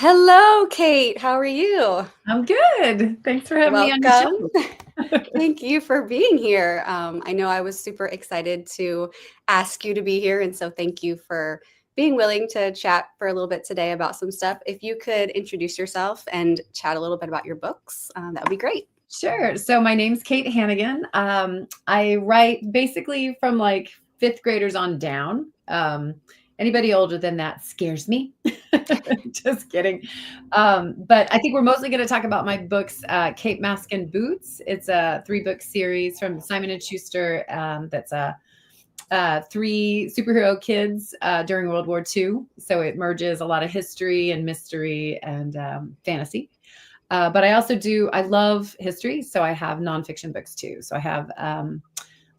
Hello, Kate. How are you? I'm good. Thanks for having me on your Welcome. show. Thank you for being here. I know I was super excited to ask you to be here, and so thank you for being willing to chat for a little bit today about some stuff. If you could introduce yourself and chat a little bit about your books, that would be great. Sure. So my name's Kate Hannigan. I write basically from like fifth graders on down. Anybody older than that scares me. Just kidding. But I think we're mostly going to talk about my books, Cape Mask and Boots. It's a 3-book series from Simon and Schuster. That's three superhero kids during World War II. So it merges a lot of history and mystery and fantasy. But I love history. So I have nonfiction books too. So I have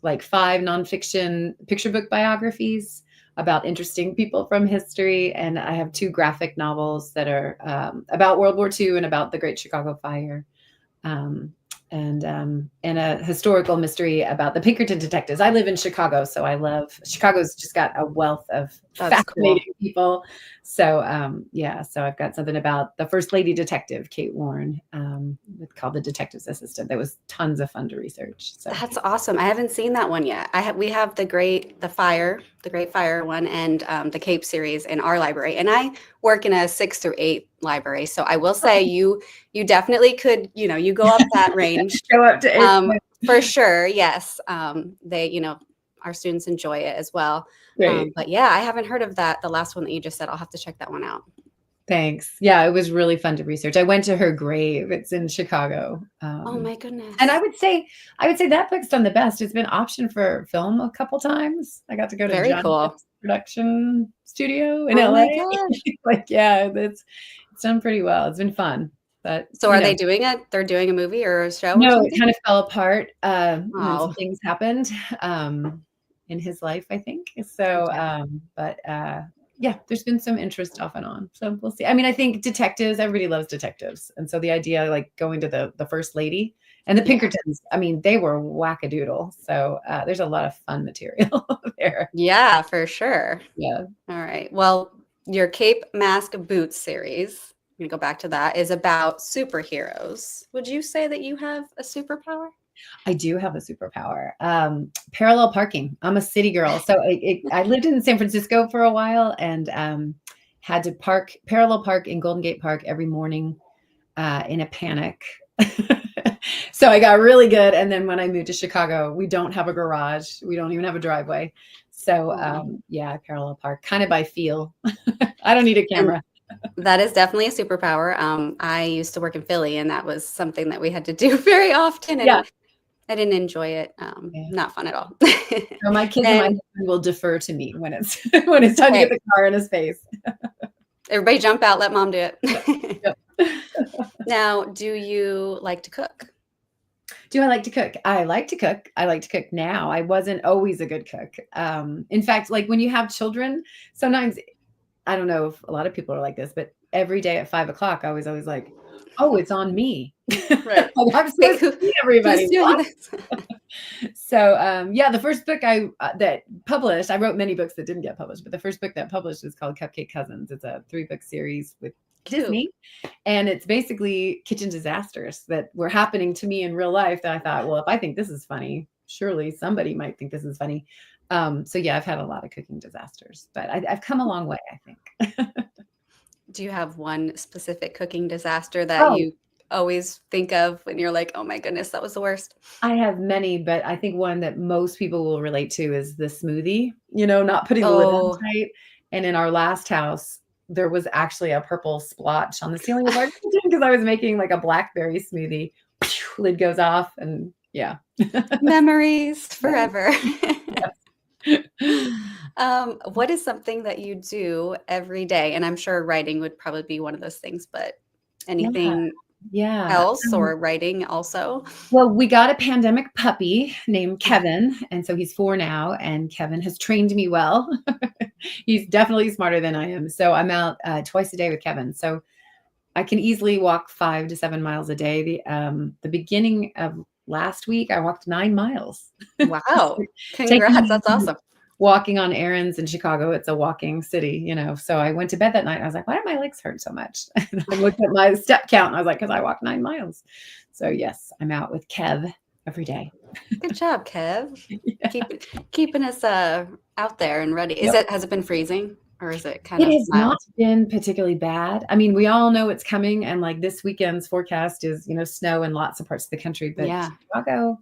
like 5 nonfiction picture book biographies about interesting people from history. And I have 2 graphic novels that are about World War II and about the Great Chicago Fire. And a historical mystery about the Pinkerton detectives. I live in Chicago, so I love Chicago's just got a wealth of That's fascinating cool. people. So so I've got something about the First Lady Detective, Kate Warren, called The Detective's Assistant. That was tons of fun to research. So That's awesome. I haven't seen that one yet. We have the Great Fire one, and the Cape series in our library. And I work in a 6 through 8 library, so I will say you definitely could, you go up that range go up to 8. for sure. Yes, our students enjoy it as well. Great. But yeah, I haven't heard of that. The last one that you just said, I'll have to check that one out. Thanks. Yeah, it was really fun to research. I went to her grave. It's in Chicago. Oh my goodness. And I would say that book's done the best. It's been optioned for film a couple times. I got to go to Very Johnny cool. Depp's production studio in Oh LA. my gosh. It's done pretty well. It's been fun. But So are they doing it? They're doing a movie or a show or no, it something? kind of fell apart when some Oh, things happened in his life, I think. So, okay. yeah, there's been some interest off and on. So we'll see. I mean, I think detectives, everybody loves detectives. And so the idea, like going to the First Lady and the Yeah. Pinkertons, I mean, they were wackadoodle. So there's a lot of fun material there. Yeah, for sure. Yeah. All right. Well, your Cape Mask Boots series, I'm gonna go back to that, is about superheroes. Would you say that you have a superpower? I do have a superpower. Parallel parking. I'm a city girl. So I lived in San Francisco for a while and had to parallel park in Golden Gate Park every morning in a panic. So I got really good. And then when I moved to Chicago, we don't have a garage. We don't even have a driveway. So I parallel park kind of by feel. I don't need a And camera. that is definitely a superpower. I used to work in Philly, and that was something that we had to do very often, Yeah. and I didn't enjoy it. Yeah. Not fun at all. So my kids and my And husband will defer to me when it's when it's time to get hey, the car in his face. everybody jump out, let mom do it. Yep. Now, do you like to cook? Do I like to cook? I like to cook. I like to cook now. I wasn't always a good cook. In fact, like when you have children, sometimes I don't know if a lot of people are like this, but every day at 5 o'clock, I was always like, "Oh, it's on me. Right. Like, I'm Wait, supposed to feed everybody." who's doing What? this? So, the first book I that published, I wrote many books that didn't get published, but the first book that published is called Cupcake Cousins. It's a 3-book series with Cute. Disney. And it's basically kitchen disasters that were happening to me in real life that I thought, well, if I think this is funny, surely somebody might think this is funny. So yeah, I've had a lot of cooking disasters, but I've come a long way, I think. Do you have one specific cooking disaster that Oh, you always think of when you're like, "Oh my goodness, that was the worst"? I have many, but I think one that most people will relate to is the smoothie, not putting the lid on Oh, tight. And in our last house, there was actually a purple splotch on the ceiling of our kitchen because I was making like a blackberry smoothie. Lid goes off and yeah. memories Yes, forever. yes. What is something that you do every day? And I'm sure writing would probably be one of those things, but Yeah, anything yeah. else or writing also? Well, we got a pandemic puppy named Kevin, and so he's 4 now, and Kevin has trained me well. He's definitely smarter than I am, so I'm out, twice a day with Kevin, so I can easily walk 5 to 7 miles a day. The beginning of last week, I walked 9 miles. Wow. Taking Congrats. him That's awesome. walking on errands in Chicago. It's a walking city, So I went to bed that night. And I was like, why do my legs hurt so much? And I looked at my step count and I was like, because I walked 9 miles. So yes, I'm out with Kev every day. Good job, Kev. Yeah. Keeping us out there and ready. Yep. Has it been freezing or is it kind It of has mild? not been particularly bad. I mean, we all know it's coming, and like this weekend's forecast is, snow in lots of parts of the country, but Yeah. Chicago,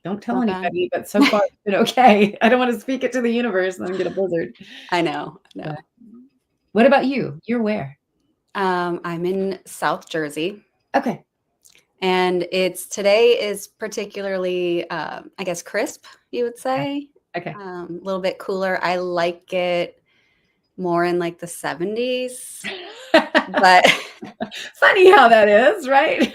don't tell Not bad. anybody, but so far it's been okay. I don't want to speak it to the universe and then get a blizzard. I know. But what about you? You're where? I'm in South Jersey. Okay. And today is particularly, I guess, crisp, you would say. Okay. A little bit cooler. I like it more in like the 70s. But funny how that is, right?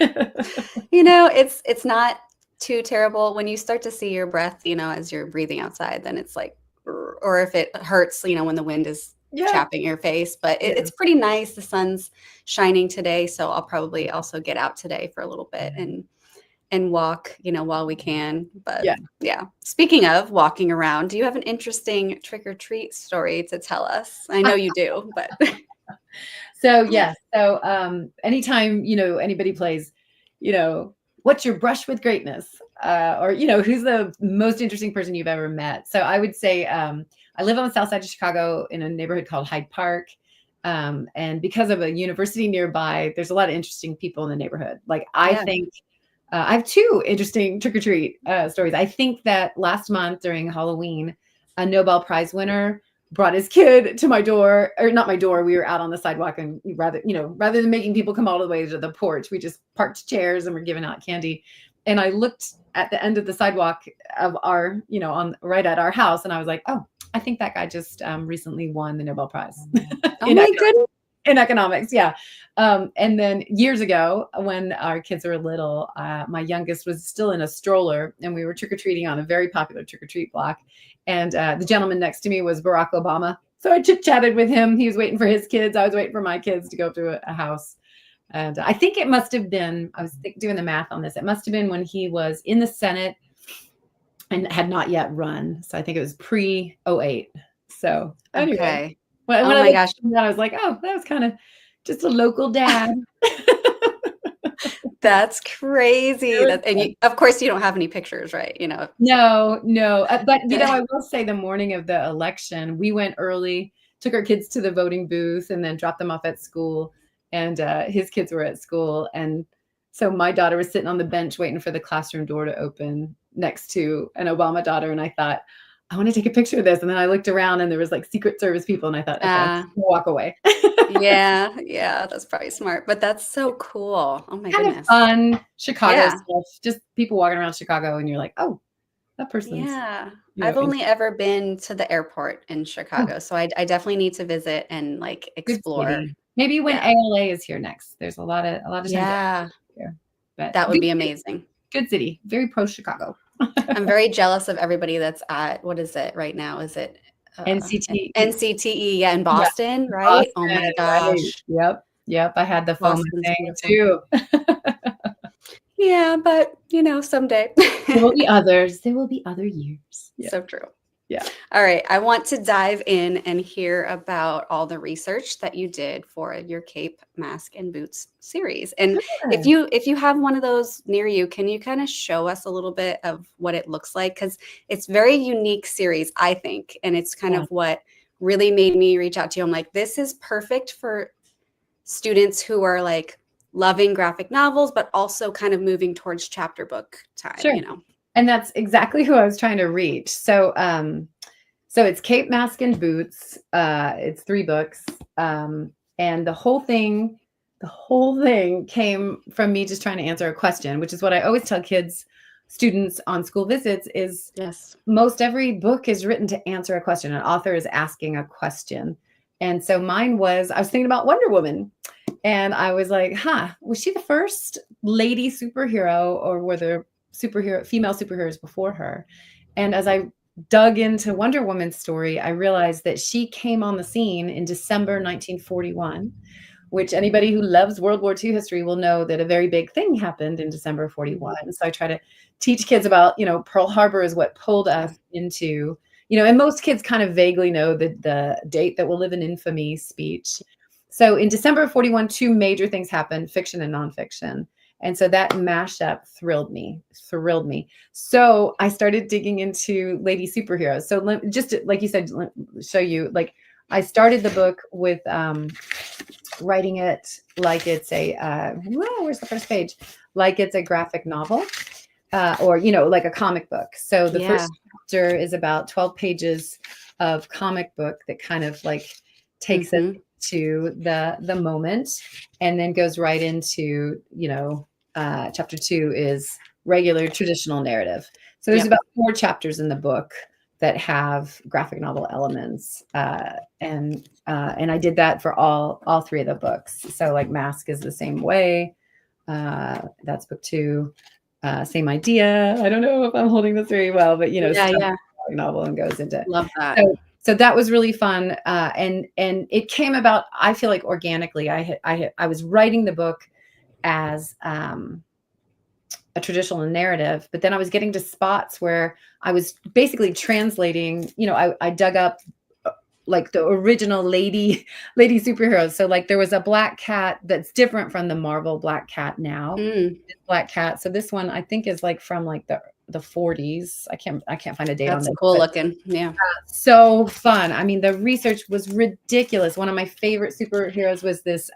it's not too terrible. When you start to see your breath, as you're breathing outside, then it's like, or if it hurts, when the wind is chapping your face, but it's pretty nice. The sun's shining today, so I'll probably also get out today for a little bit and walk, while we can. But yeah. Speaking of walking around, do you have an interesting trick or treat story to tell us? I know you do, but so yes. So anytime anybody plays, what's your brush with greatness, or who's the most interesting person you've ever met? So I would say I live on the south side of Chicago in a neighborhood called Hyde Park. And because of a university nearby, there's a lot of interesting people in the neighborhood. Like I think I have 2 interesting trick-or-treat stories. I think that last month during Halloween, a Nobel Prize winner brought his kid to my door, or not my door. We were out on the sidewalk, and rather than making people come all the way to the porch, we just parked chairs and we're giving out candy. And I looked at the end of the sidewalk of our, right at our house, and I was like, oh, I think that guy just recently won the Nobel Prize. oh my goodness. In economics, yeah. And then years ago, when our kids were little, my youngest was still in a stroller, and we were trick-or-treating on a very popular trick-or-treat block. And the gentleman next to me was Barack Obama. So I chit-chatted with him. He was waiting for his kids. I was waiting for my kids to go to a house. And I think it must have been, I was doing the math on this, it must have been when he was in the Senate and had not yet run. So I think it was pre-08. So anyway. Okay. When my gosh. I was like, oh, that was kind of just a local dad. That's crazy. And of course, you don't have any pictures, right? No. But, I will say the morning of the election, we went early, took our kids to the voting booth, and then dropped them off at school. And his kids were at school. And so my daughter was sitting on the bench waiting for the classroom door to open next to an Obama daughter. And I thought, I want to take a picture of this. And then I looked around and there was like Secret Service people. And I thought, okay, walk away. Yeah, that's probably smart. But that's so cool. Oh my goodness. Fun Chicago stuff. Just people walking around Chicago and you're like, oh, that person's. Yeah. I've only ever been to the airport in Chicago. So I definitely need to visit and like explore. Maybe when ALA is here next. There's a lot of time here. But that would be amazing. Good city. Very pro Chicago. I'm very jealous of everybody that's at, what is it right now? Is it NCTE? NCTE, in Boston, right? Boston, oh my gosh. Right. Yep. I had the phone thing too. Yeah, but someday. There will be others. There will be other years. Yeah. So true. Yeah. All right. I want to dive in and hear about all the research that you did for your Cape Mask and Boots series. And if you have one of those near you, can you kind of show us a little bit of what it looks like? Because it's very unique series, I think. And it's kind of what really made me reach out to you. I'm like, this is perfect for students who are like loving graphic novels, but also kind of moving towards chapter book time, Sure. And that's exactly who I was trying to reach. So, so it's Cape Mask and Boots. It's 3 books. And the whole thing came from me just trying to answer a question, which is what I always tell students on school visits is most every book is written to answer a question. An author is asking a question. And so mine was, I was thinking about Wonder Woman. And I was like, was she the first lady superhero, or were there female superheroes before her? And as I dug into Wonder Woman's story, I realized that she came on the scene in December 1941, which anybody who loves World War II history will know that a very big thing happened in December of 41. So I try to teach kids about, Pearl Harbor is what pulled us into, and most kids kind of vaguely know the date that will live in infamy speech. So in December of 41, two major things happened, fiction and nonfiction. And so that mashup thrilled me. So I started digging into lady superheroes. So just like you said, show you, like, I started the book with writing it like it's a, where's the first page? Like it's a graphic novel. Or, like a comic book. So the first chapter is about 12 pages of comic book that kind of like takes it to the moment, and then goes right into, chapter 2 is regular traditional narrative. So there's about 4 chapters in the book that have graphic novel elements. And I did that for all 3 of the books. So like Mask is the same way. That's book 2. Same idea. I don't know if I'm holding this very well, but novel and goes into love that. So that was really fun, and it came about, I feel like, organically. I was writing the book as a traditional narrative, but then I was getting to spots where I was basically translating. I dug up like the original lady superheroes. So like there was a Black Cat that's different from the Marvel Black Cat now. Black Cat. So this one I think is like from like the 40s. I can't find a date on this. That's cool looking. Yeah. So fun. I mean, the research was ridiculous. One of my favorite superheroes was this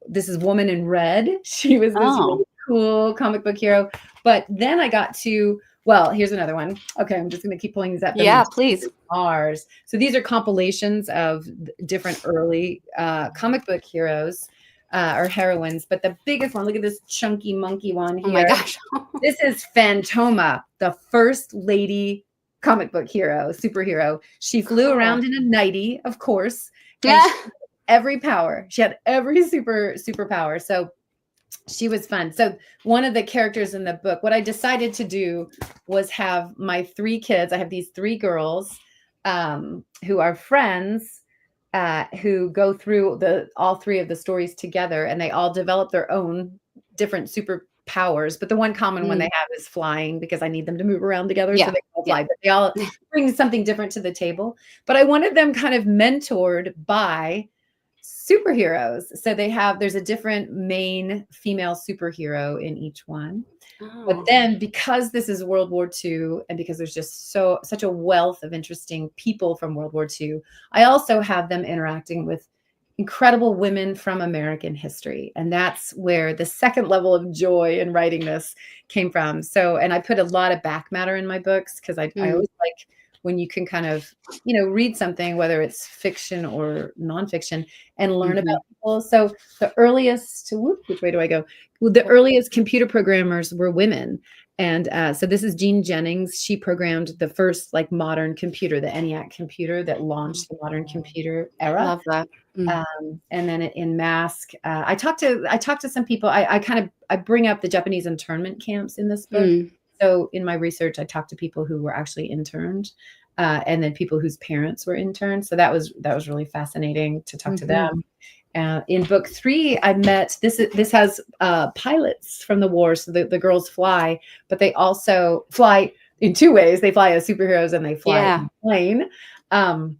this is Woman in Red. She was this really cool comic book hero. But then I got to, well, here's another one. Okay, I'm just going to keep pulling these up. Yeah, please. Ours. So these are compilations of different early comic book heroes or heroines. But the biggest one, look at this chunky monkey one here. Oh my gosh. This is Phantoma, the first lady comic book superhero. She flew around in a nightie, of course. Yeah. Every power. She had every superpower. So she was fun. So one of the characters in the book, what I decided to do was have my 3 kids. I have these 3 girls who are friends who go through all 3 of the stories together, and they all develop their own different superpowers. But the one common one they have is flying, because I need them to move around together. So they all fly, but they all bring something different to the table. But I wanted them kind of mentored by superheroes. So there's a different main female superhero in each one. But then, because this is World War II, and because there's just such a wealth of interesting people from World War II, I also have them interacting with incredible women from American history. And that's where the second level of joy in writing this came from. So, and I put a lot of back matter in my books, because I always like when you can kind of, read something, whether it's fiction or nonfiction, and learn about people. So the earliest, which way do I go? Well, the earliest computer programmers were women. And so this is Jean Jennings. She programmed the first like modern computer, the ENIAC computer that launched the modern computer era. Love that. And then in Mask, I talked to some people. I bring up the Japanese internment camps in this book. So in my research, I talked to people who were actually interned, and then people whose parents were interned. So that was really fascinating to talk to them. In book 3, I met this has pilots from the war. So the girls fly, but they also fly in 2 ways. They fly as superheroes, and they fly in a plane. And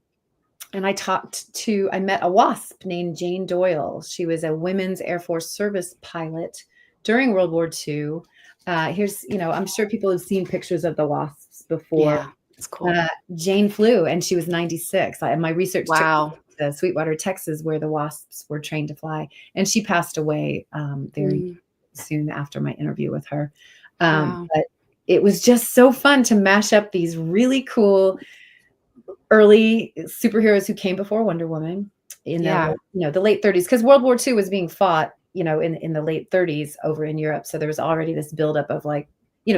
I met a WASP named Jane Doyle. She was a Women's Air Force Service pilot during World War II. Here's, I'm sure people have seen pictures of the WASPs before. Yeah, it's cool. Jane flew, and she was 96. My research took to Sweetwater, Texas, where the WASPs were trained to fly. And she passed away very soon after my interview with her. But it was just so fun to mash up these really cool early superheroes who came before Wonder Woman in the late 30s, because World War II was being fought in the late 30s over in Europe. So there was already this buildup of like,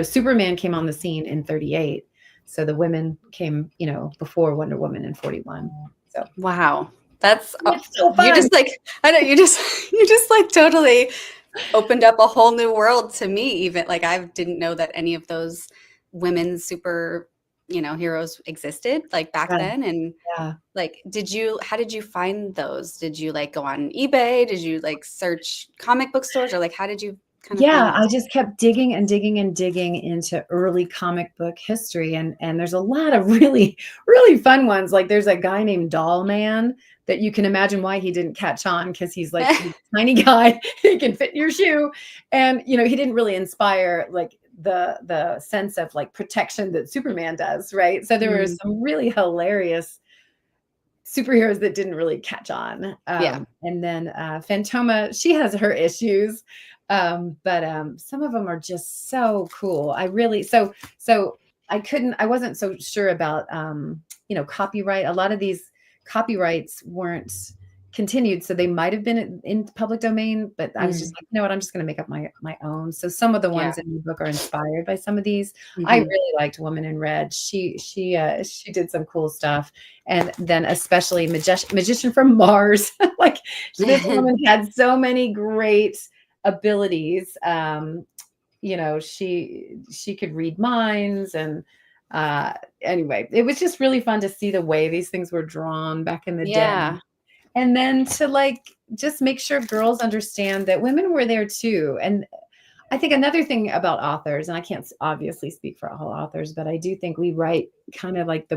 Superman came on the scene in 38. So the women came, before Wonder Woman in 41. So wow, that's so fun. You just like, I know you just like totally opened up a whole new world to me. Even like I didn't know that any of those women super heroes existed like back then. And like, how did you find those? Did you like go on eBay? Did you like search comic book stores, or like how did you kind of Yeah, things? I just kept digging and digging and digging into early comic book history, and there's a lot of really, really fun ones. Like there's a guy named Doll Man that you can imagine why he didn't catch on, because he's like he's a tiny guy, he can fit in your shoe. And he didn't really inspire like the sense of like protection that Superman does, right? So there were Mm, some really hilarious superheroes that didn't really catch on. yeah. And then Fantoma, she has her issues. But some of them are just so cool. So I wasn't so sure about copyright. A lot of these copyrights weren't continued, so they might have been in public domain, but I was just Mm, like, you know what, I'm just going to make up my own. So some of the yeah. ones in the book are inspired by some of these. I Hmm. really liked Woman in Red. She did some cool stuff. And then especially Magician from Mars. Like this woman had so many great abilities. She could read minds, and anyway, it was just really fun to see the way these things were drawn back in the day. Yeah. And then to like just make sure girls understand that women were there too. And I think another thing about authors, and I can't obviously speak for all authors, but I do think we write kind of like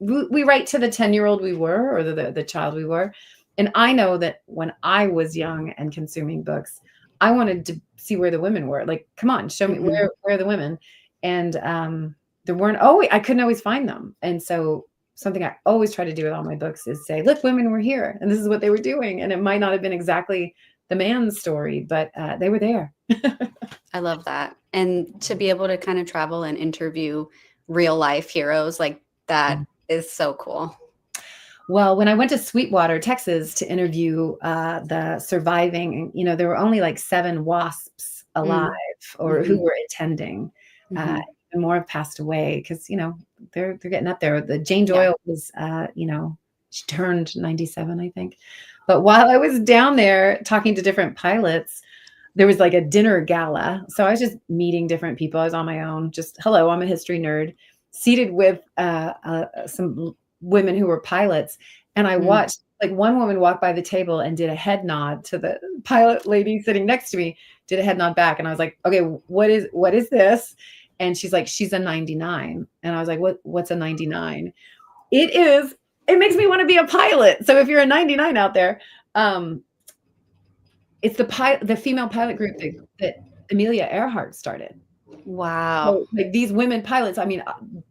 we write to the 10-year-old we were, or the child we were. And I know that when I was young and consuming books, I wanted to see where the women were. Like, come on, show me Hmm. where are the women. And there weren't always, I couldn't always find them. And so something I always try to do with all my books is say, look, women were here and this is what they were doing. And it might not have been exactly the man's story, but they were there. I love that. And to be able to kind of travel and interview real life heroes like that is so cool. Well, when I went to Sweetwater, Texas to interview the surviving, there were only like 7 WASPs alive or who Mm-hmm. were attending. Hmm. And more have passed away because, they're getting up there. The Jane Yeah. Doyle was, she turned 97, I think. But while I was down there talking to different pilots, there was like a dinner gala. So I was just meeting different people. I was on my own, just, hello, I'm a history nerd, seated with some women who were pilots. And I Mm. watched like one woman walk by the table and did a head nod to the pilot lady sitting next to me, did a head nod back. And I was like, okay, what is this? And she's like, she's a 99. And I was like, what's a 99? It makes me want to be a pilot. So if you're a 99 out there, it's the female pilot group that Amelia Earhart started. Wow. So, like these women pilots, I mean,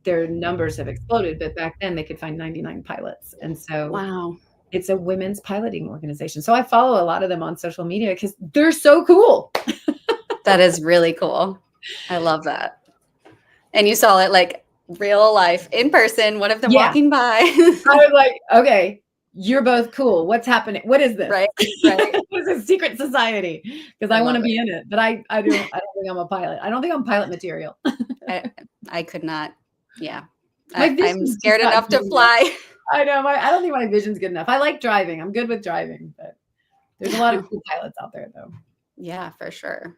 their numbers have exploded, but back then they could find 99 pilots. And so Wow. it's a women's piloting organization. So I follow a lot of them on social media because they're so cool. That is really cool. I love that. And you saw it like real life in person, one of them Yeah. walking by. I was like, okay, you're both cool. What's happening? What is this? Right. Right. What is a secret society? Because I I want love to it. be in it, but I don't think I'm a pilot. I don't think I'm pilot material. I could not. Yeah. My I'm vision's just scared not enough good to enough. fly. I know. I don't think my vision's good enough. I like driving. I'm good with driving, but there's a lot of cool pilots out there, though. Yeah, for sure.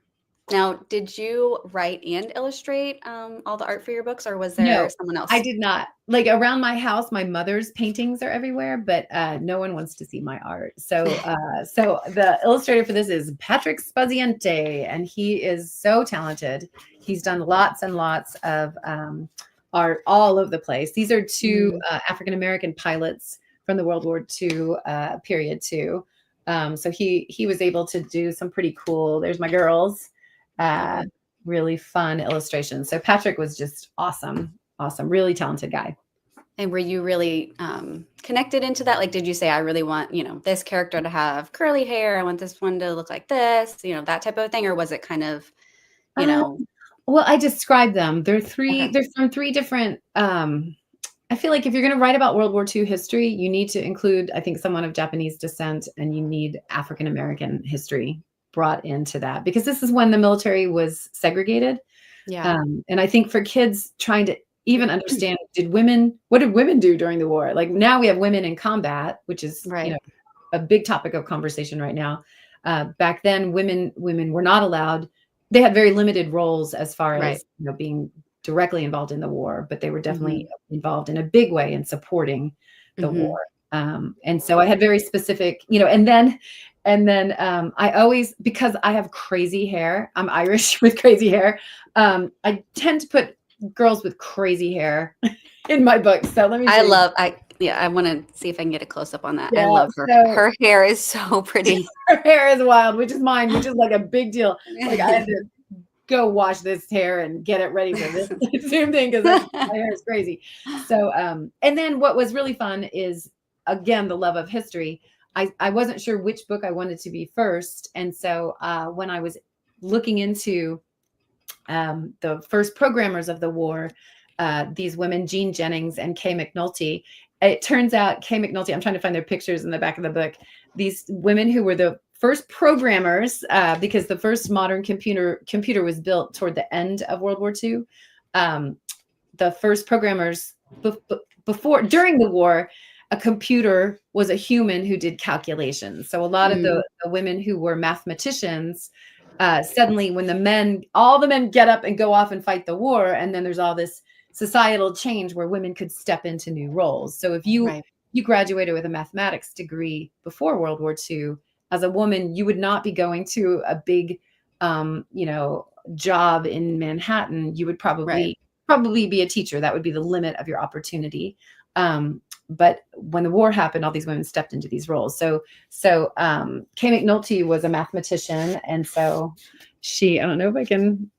Now, did you write and illustrate all the art for your books, or was there No, someone I else? did not. Like around my house, my mother's paintings are everywhere, but no one wants to see my art. So the illustrator for this is Patrick Spaziente, and he is so talented. He's done lots and lots of art all over the place. These are 2 Mm, African American pilots from the World War II period too. So he was able to do some pretty cool. There's my girls. love Uh, it. really fun illustrations. So Patrick was just awesome, really talented guy. And were you really connected into that? Like, did you say, I really want, this character to have curly hair. I want this one to look like this, that type of thing? Or was it kind of, you Uh, know, well, I described them. They're okay. from 3 different. I feel like if you're going to write about World War II history, you need to include, I think, someone of Japanese descent, and you need African American history brought into that because this is when the military was segregated. Yeah. And I think for kids trying to even understand, what did women do during the war? Like now we have women in combat, which is, Right. a big topic of conversation right now. Back then, women were not allowed. They had very limited roles as far Right. as being directly involved in the war, but they were Hmm. definitely involved in a big way in supporting the Hmm. war. And so I had very specific, and then And then I always, because I have crazy hair, I'm Irish with crazy hair. I tend to put girls with crazy hair in my book. So let me show you. I want to see if I can get a close up on that. I Yeah. love her. So Her hair is so pretty. her hair is wild, which is mine, which is like a big deal. Like I had to go wash this hair and get it ready for this Zoom thing because my hair is crazy. So, and then what was really fun is, again, the love of history. I wasn't sure which book I wanted to be first. And so when I was looking into the first programmers of the war, these women, Jean Jennings and Kay McNulty, it turns out Kay McNulty, I'm trying to find their pictures in the back of the book, these women who were the first programmers, because the first modern computer was built toward the end of World War II. The first programmers during the war, a computer was a human who did calculations. So a lot of the women who were mathematicians, suddenly when all the men get up and go off and fight the war, and then there's all this societal change where women could step into new roles. So if you graduated with a mathematics degree before World War II, as a woman, you would not be going to a big, job in Manhattan. You would probably be a teacher. That would be the limit of your opportunity. But when the war happened, all these women stepped into these roles. So Kay McNulty was a mathematician. And so I don't know if I can,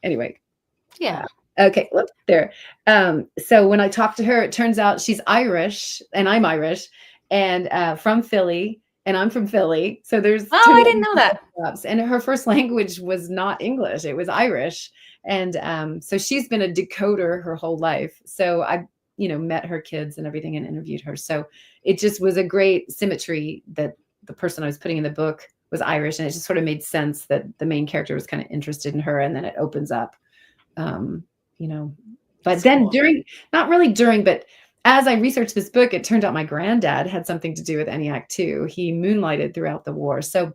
anyway. Yeah. Okay, look there. So when I talked to her, it turns out she's Irish and I'm Irish and from Philly and I'm from Philly. So there's I didn't know that. And her first language was not English, it was Irish. And so she's been a decoder her whole life. So I met her kids and everything and interviewed her. So it just was a great symmetry that the person I was putting in the book was Irish. And it just sort of made sense that the main character was kind of interested in her. And then it opens up, but that's then cool. But as I researched this book, it turned out my granddad had something to do with ENIAC too. He moonlighted throughout the war. So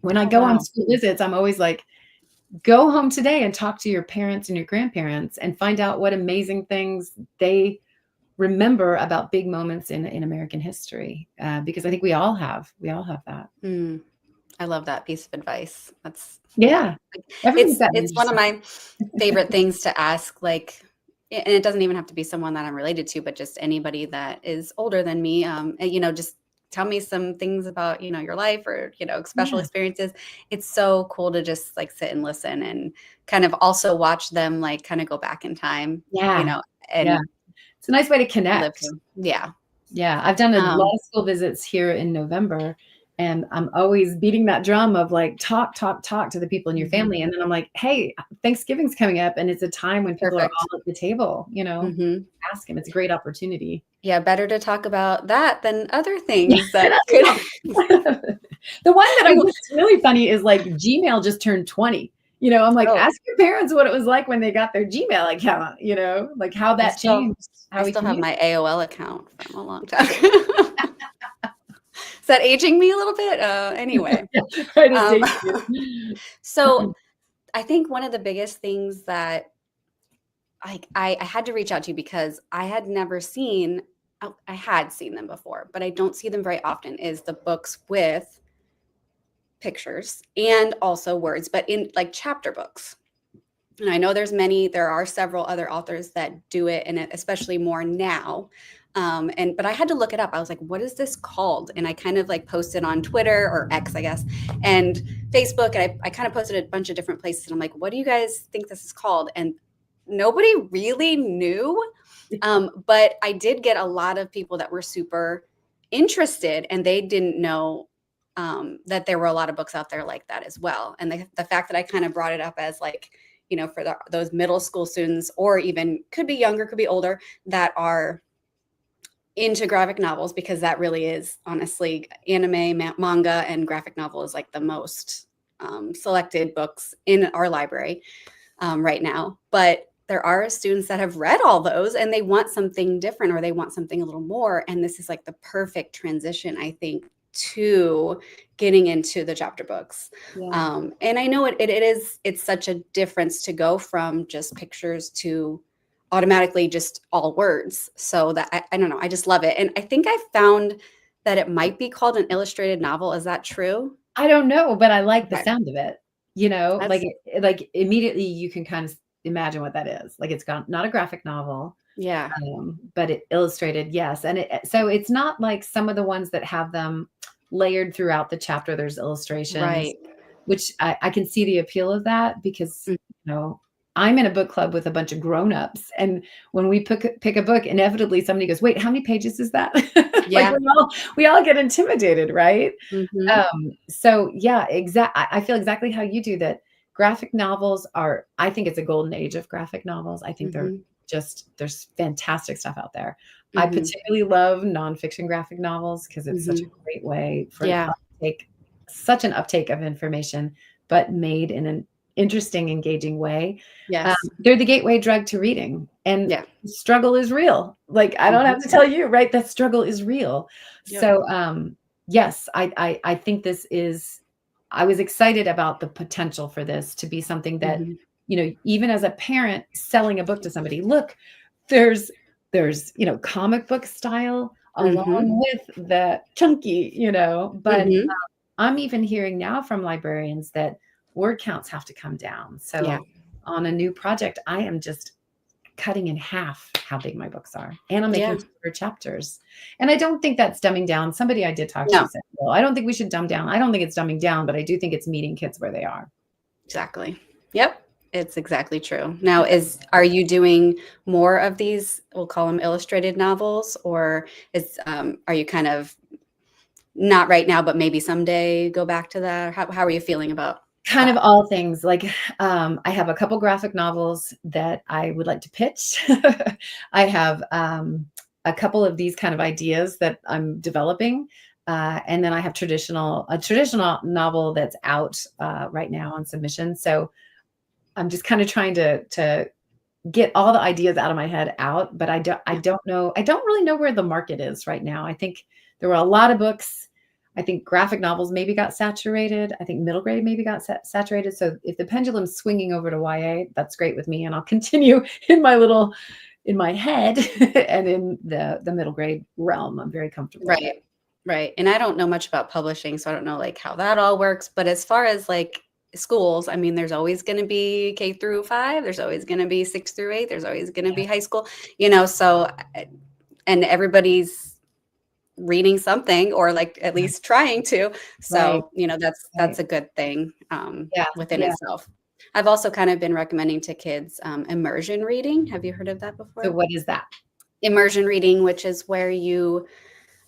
when I go on school visits, I'm always like, go home today and talk to your parents and your grandparents and find out what amazing things they remember about big moments in American history. Because I think we all have that. I love that piece of advice. That's it's one of my favorite things to ask, like, and it doesn't even have to be someone that I'm related to, but just anybody that is older than me. Just tell me some things about, your life or, special experiences. It's so cool to just like sit and listen and kind of also watch them like kind of go back in time, and it's a nice way to connect. Yeah. I've done a lot of school visits here in November. And I'm always beating that drum of like, talk to the people in your family. And then I'm like, hey, Thanksgiving's coming up. And it's a time when people are all at the table, ask them. It's a great opportunity. Yeah. Better to talk about that than other things that could. The one that I think is really funny is like Gmail just turned 20. I'm like, ask your parents what it was like when they got their Gmail account, like how that changed. I still have my AOL account from a long time. Is that aging me a little bit? Anyway. So I think one of the biggest things that I had to reach out to you because I had seen them before, but I don't see them very often, is the books with pictures and also words, but in like chapter books. And I know there are several other authors that do it, and especially more now. But I had to look it up. I was like, what is this called? And I kind of like posted on Twitter or X, I guess, and Facebook. And I kind of posted a bunch of different places. And I'm like, what do you guys think this is called? And nobody really knew. But I did get a lot of people that were super interested, and they didn't know that there were a lot of books out there like that as well. And the fact that I kind of brought it up as like, for those middle school students, or even could be younger, could be older, that are into graphic novels, because that really is honestly anime, manga, and graphic novel is like the most selected books in our library right now. But there are students that have read all those and they want something different, or they want something a little more. And this is like the perfect transition, I think, to getting into the chapter books. And I know it's such a difference to go from just pictures to automatically just all words. So that I don't know, I just love it. And I think I found that it might be called an illustrated novel. Is that true? I don't know, but I like the Okay. sound of it, like, That's like, immediately you can kind of imagine what that is. Like, it's got not a graphic novel, yeah. but it illustrated, yes, and so it's not like some of the ones that have them layered throughout the chapter, there's illustrations, Right. which I can see the appeal of that because, I'm in a book club with a bunch of grown-ups, and when we pick a book, inevitably somebody goes, "Wait, how many pages is that?" Like, Yeah. we all get intimidated, right? Hmm. So yeah, I feel exactly how you do that. Graphic novels are, I think it's a golden age of graphic novels. I think Hmm. there's fantastic stuff out there. I Hmm. particularly love nonfiction graphic novels because it's such a Hmm. great way for Yeah. such an uptake of information, but made in an interesting, engaging way. Yes. They're the gateway drug to reading, and Yeah. the struggle is real. Like, I don't Hmm. have to tell you, right? That struggle is real. Yep. So, yes, I think I was excited about the potential for this to be something that, Hmm. even as a parent selling a book to somebody, look, there's comic book style Hmm. along with the chunky, but Hmm. I'm even hearing now from librarians that word counts have to come down. Yeah. So on a new project, I am just cutting in half how big my books are, and I'm Yeah. making shorter chapters. And I don't think that's dumbing down. Somebody I did talk to No, said, "Well, I don't think we should dumb down." I don't think it's dumbing down, but I do think it's meeting kids where they are. exactly. Yep. It's exactly true. Now, are you doing more of these, we'll call them illustrated novels, or are you kind of not right now, but maybe someday go back to that? How are you feeling about Kind of that? all things. Like, I have a couple graphic novels that I would like to pitch. I have a couple of these kind of ideas that I'm developing. And then I have a traditional novel that's out right now on submission. So I'm just kind of trying to get all the ideas out of my head out, but I Yeah. don't know. I don't really know where the market is right now. I think there were a lot of books. I think graphic novels maybe got saturated. I think middle grade maybe got saturated. So if the pendulum's swinging over to YA, that's great with me, and I'll continue in my head and in the middle grade realm. I'm very comfortable there. Right. Right. And I don't know much about publishing, so I don't know like how that all works. But as far as like schools, I mean, there's always going to be K through 5. There's always going to be 6 through 8. There's always going to Yeah. be high school, so, and everybody's reading something or like at Yeah. least trying to. Right. So, Right. that's a good thing Yeah. within Yeah. itself. I've also kind of been recommending to kids immersion reading. Have you heard of that So before? what is that? Immersion reading, which is where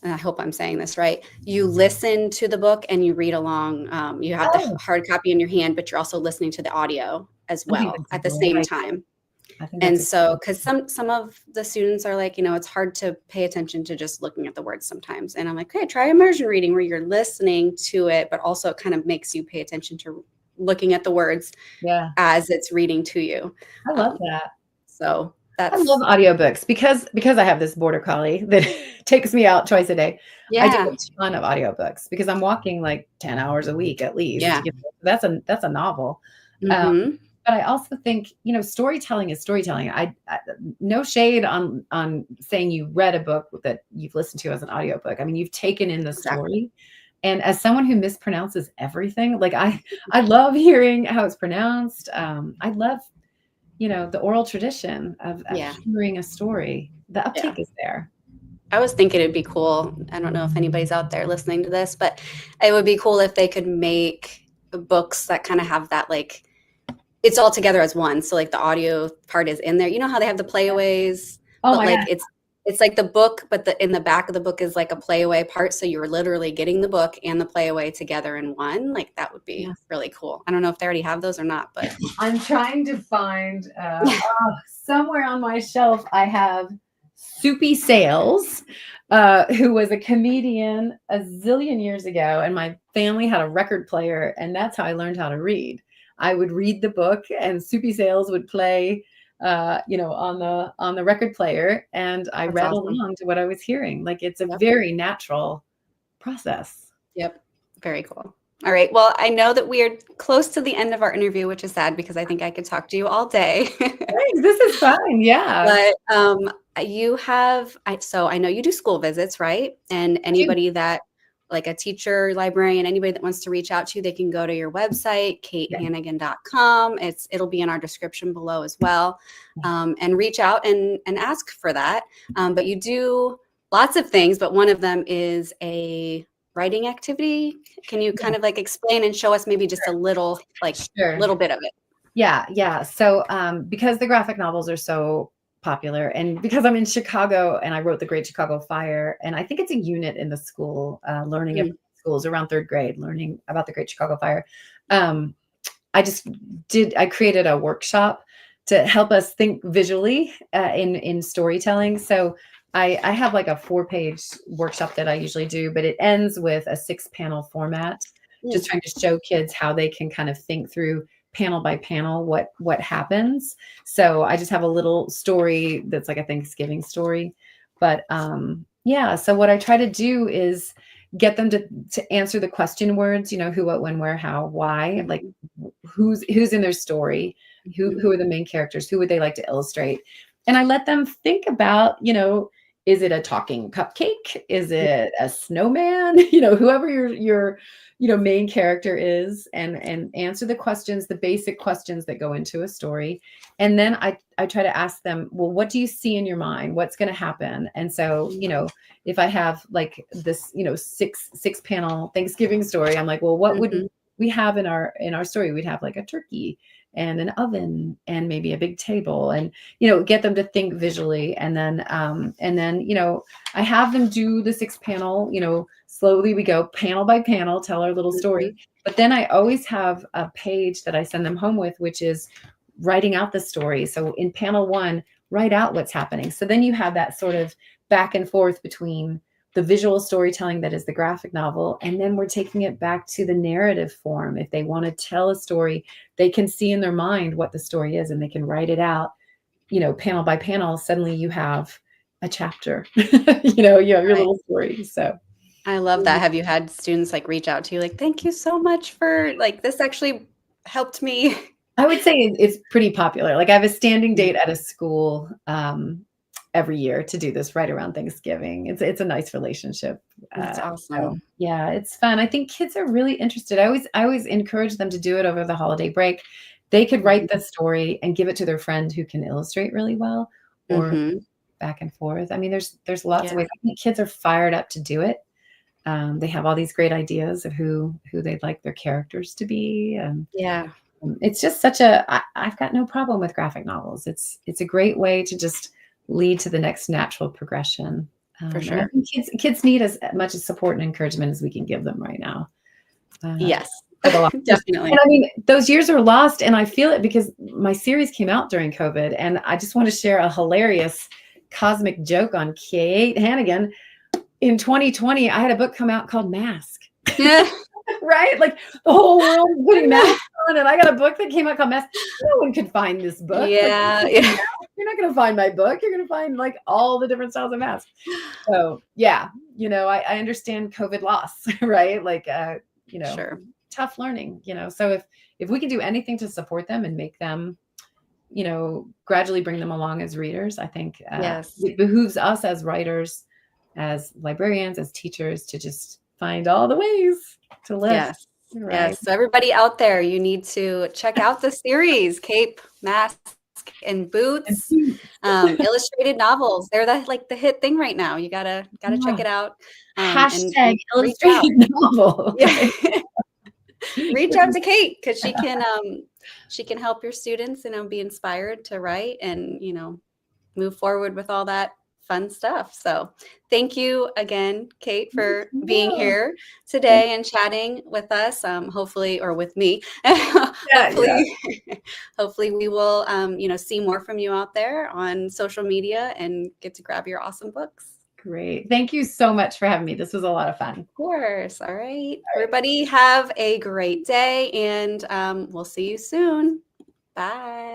and I hope I'm saying this right. You listen to the book and you read along. You have the Oh, hard copy in your hand, but you're also listening to the audio as I think well that's a at the great same idea. time. I think And that's a so, because some of the students are like, it's hard to pay attention to just looking at the words sometimes. And I'm like, hey, try immersion reading where you're listening to it, but also it kind of makes you pay attention to looking at the words yeah. as it's reading to you. I love Um, that. so I love that's audiobooks because I have this border collie that takes me out twice a day. I do yeah, a ton of audiobooks because I'm walking like 10 hours a week at least. yeah. That's a novel. Um, Hmm. but I also think, storytelling is storytelling. No shade on saying you read a book that you've listened to as an audiobook. I mean, you've taken in the Exactly. story. And as someone who mispronounces everything, like I love hearing how it's pronounced. I love the oral tradition of Yeah. hearing a story. The Yeah. uptake is there. I was thinking it'd be cool. I don't know if anybody's out there listening to this, but it would be cool if they could make books that kind of have that like it's all together as one. So like the audio part is in there. You know how they have the playaways, Oh but my like gosh. it's like the book, but in the back of the book is like a playaway part. So you're literally getting the book and the playaway together in one. Like that would be Yes. really cool. I don't know if they already have those or not, but I'm trying to find somewhere on my shelf I have Soupy Sales, who was a comedian a zillion years ago, and my family had a record player, and that's how I learned how to read. I would read the book, and Soupy Sales would play, on the record player, and I that's read awesome. along to what I was hearing. Like, it's a Yep. very natural process. Yep. Very cool. All right. Well, I know that we are close to the end of our interview, which is sad because I think I could talk to you all day. Thanks. This is fun. Yeah. But so I know you do school visits, right? And anybody that, like a teacher, librarian, anybody that wants to reach out to you, they can go to your website, Yeah. katehannigan.com. It'll be in our description below as well, and reach out and ask for that. But you do lots of things, but one of them is a writing activity. Can you kind of like explain and show us maybe just a little, Sure. little bit of it? Yeah. So because the graphic novels are so popular, and because I'm in Chicago and I wrote The Great Chicago Fire, and I think it's a unit in the school, learning about schools around third grade, learning about the Great Chicago Fire. I created a workshop to help us think visually in storytelling. So I have like a 4-page workshop that I usually do, but it ends with a 6-panel format, just trying to show kids how they can kind of think through panel by panel what happens. So I just have a little story that's like a Thanksgiving story. But yeah, so what I try to do is get them to answer the question words, who, what, when, where, how, why, like who's in their story, who are the main characters, who would they like to illustrate. And I let them think about, is it a talking cupcake? Is it a snowman? Whoever your main character is, and answer the questions, the basic questions that go into a story. And then I try to ask them, well, what do you see in your mind? What's going to happen? And so, if I have like this, 6-panel Thanksgiving story, I'm like, well, what would we have in our story? We'd have like a turkey and an oven and maybe a big table, and get them to think visually. And then I have them do the 6-panel. Slowly we go panel by panel, tell our little story. But then I always have a page that I send them home with, which is writing out the story. So in panel 1, write out what's happening. So then you have that sort of back and forth between the visual storytelling that is the graphic novel, and then we're taking it back to the narrative form. If they want to tell a story, they can see in their mind what the story is, and they can write it out, panel by panel. Suddenly you have a chapter, you have your little story. So I love that. Have you had students like reach out to you like, thank you so much for like, this actually helped me? I would say it's pretty popular. Like I have a standing date at a school every year to do this right around Thanksgiving. It's a nice relationship. That's awesome. So, yeah, it's fun. I think kids are really interested. I always encourage them to do it over the holiday break. They could write the story and give it to their friend who can illustrate really well, or back and forth. I mean, there's lots of ways. I think kids are fired up to do it. They have all these great ideas of who they'd like their characters to be. It's just I've got no problem with graphic novels. It's a great way to just lead to the next natural progression. For sure. I think kids need as much as support and encouragement as we can give them right now. Yes, definitely. And I mean, those years are lost, and I feel it because my series came out during COVID, and I just want to share a hilarious cosmic joke on Kate Hannigan. In 2020, I had a book come out called Mask. Right? Like the whole world is putting masks on, and I got a book that came out called Mask. No one could find this book. Yeah. You're not going to find my book. You're going to find like all the different styles of masks. So yeah, I understand COVID loss, right? Like, Sure. tough learning, so if we can do anything to support them and make them, gradually bring them along as readers, I think it behooves us as writers, as librarians, as teachers, to just find all the ways to live. Yes. Right. Yes. So everybody out there, you need to check out the series, Cape, Mask, and Boots, illustrated novels. They're the hit thing right now. You gotta check it out. Hashtag illustrated novel. Yeah. Reach out to Kate, because she can help your students, be inspired to write and, move forward with all that fun stuff. So thank you again, Kate, for being here today and chatting with us. Hopefully, or with me, hopefully we will, see more from you out there on social media and get to grab your awesome books. Great. Thank you so much for having me. This was a lot of fun. Of course. All right. Everybody have a great day, and we'll see you soon. Bye.